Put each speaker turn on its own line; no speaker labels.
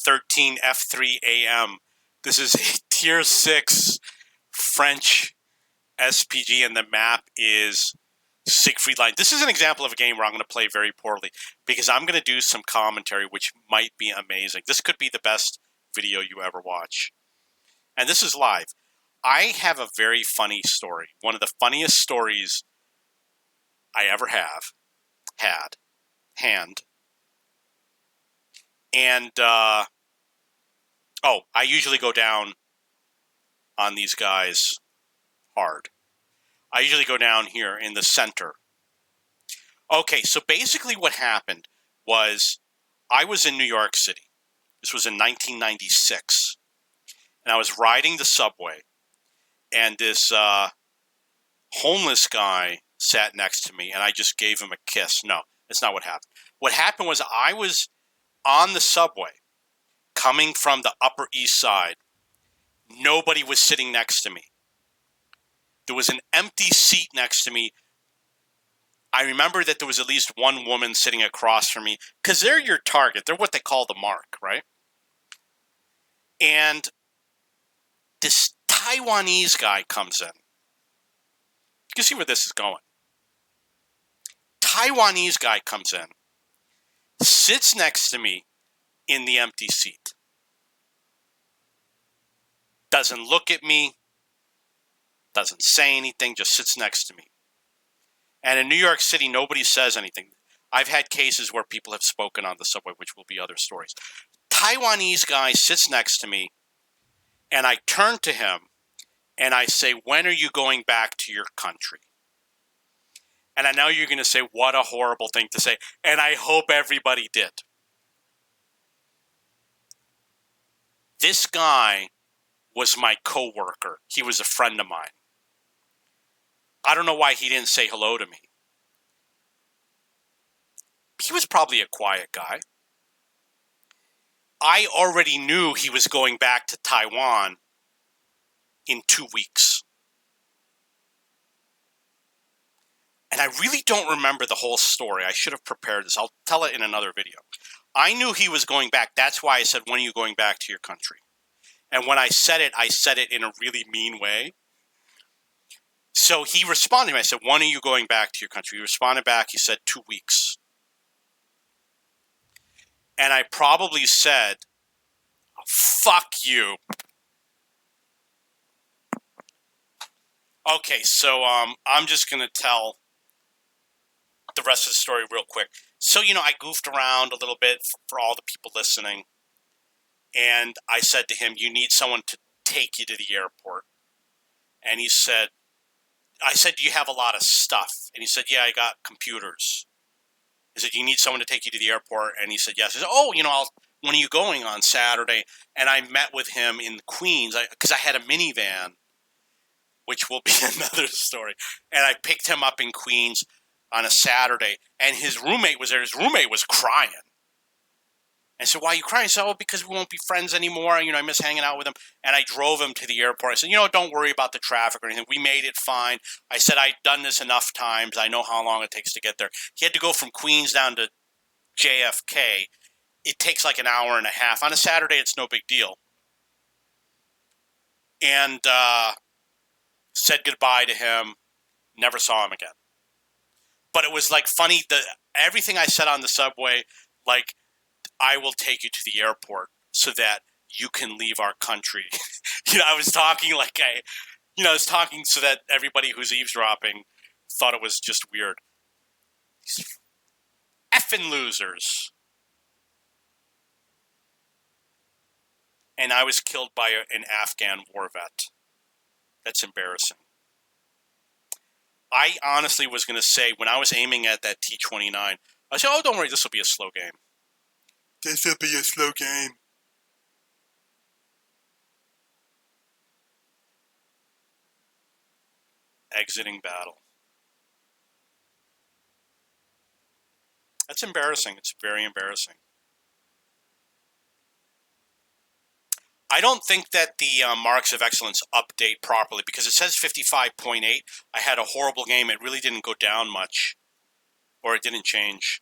13 F3 AM. This is a Tier 6 French SPG, and the map is Siegfried line. This is an example of a game where I'm going to play very poorly because I'm going to do some commentary which might be amazing. This could be the best video you ever watch. And this is live. I have a very funny story. One of the funniest stories I ever had. And, I usually go down on these guys hard. I usually go down here in the center. Okay, so basically what happened was I was in New York City. This was in 1996. And I was riding the subway, and this homeless guy sat next to me, and I just gave him a kiss. No, that's not what happened. What happened was I was on the subway coming from the Upper East Side. Nobody was sitting next to me. There was an empty seat next to me. I remember that there was at least one woman sitting across from me because they're your target. They're what they call the mark, right? And this Taiwanese guy comes in. You can see where this is going. Taiwanese guy comes in, sits next to me in the empty seat. Doesn't look at me. Doesn't say anything, just sits next to me. And in New York City, nobody says anything. I've had cases where people have spoken on the subway, which will be other stories. Taiwanese guy sits next to me, and I turn to him, and I say, when are you going back to your country? And I know you're going to say, what a horrible thing to say, and I hope everybody did. This guy was my coworker. He was a friend of mine. I don't know why he didn't say hello to me. He was probably a quiet guy. I already knew he was going back to Taiwan in 2 weeks. And I really don't remember the whole story. I should have prepared this. I'll tell it in another video. I knew he was going back. That's why I said, when are you going back to your country? And when I said it in a really mean way. So he responded to me. I said, when are you going back to your country? He responded back. He said, 2 weeks. And I probably said, fuck you. Okay, so I'm just going to tell the rest of the story real quick. So, I goofed around a little bit for all the people listening. And I said to him, you need someone to take you to the airport. And he said, I said, do you have a lot of stuff? And he said, yeah, I got computers. I said, you need someone to take you to the airport? And he said, yes. I said, when are you going on Saturday? And I met with him in Queens because I had a minivan, which will be another story. And I picked him up in Queens on a Saturday, and his roommate was there. His roommate was crying. I said, why are you crying? He said, because we won't be friends anymore. I miss hanging out with him. And I drove him to the airport. I said, don't worry about the traffic or anything. We made it fine. I said, I've done this enough times. I know how long it takes to get there. He had to go from Queens down to JFK. It takes like an hour and a half. On a Saturday, it's no big deal. And said goodbye to him. Never saw him again. But it was like funny. Everything I said on the subway, like, I will take you to the airport so that you can leave our country. I was talking I was talking so that everybody who's eavesdropping thought it was just weird. These effing losers. And I was killed by an Afghan war vet. That's embarrassing. I honestly was going to say, when I was aiming at that T-29, I said, don't worry, this will be a slow game. This will be a slow game. Exiting battle. That's embarrassing. It's very embarrassing. I don't think that the marks of excellence update properly because it says 55.8. I had a horrible game. It really didn't go down much. Or it didn't change.